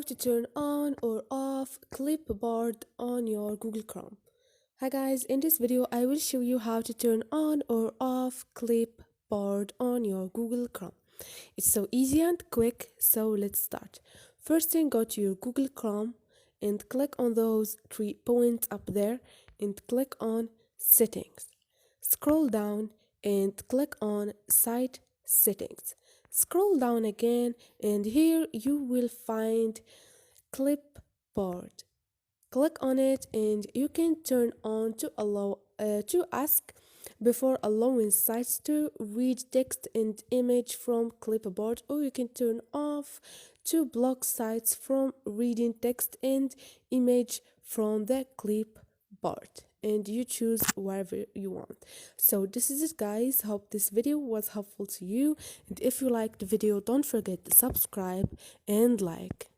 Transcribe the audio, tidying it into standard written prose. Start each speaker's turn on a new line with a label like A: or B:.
A: to turn on or off Clipboard on your Google Chrome. Hi guys, in this video I will show you how to turn on or off Clipboard on your Google Chrome. It's so easy and quick, so let's start. First thing, go to your Google Chrome and click on those 3 points up there and click on Settings. Scroll down and click on Site Settings. Scroll down again and here you will find Clipboard. Click on it and you can turn on to allow to ask before allowing sites to read text and image from Clipboard, or you can turn off to block sites from reading text and image from the Clipboard, and you choose whatever you want. So this is it guys, hope this video was helpful to you, and if you liked the video don't forget to subscribe and like.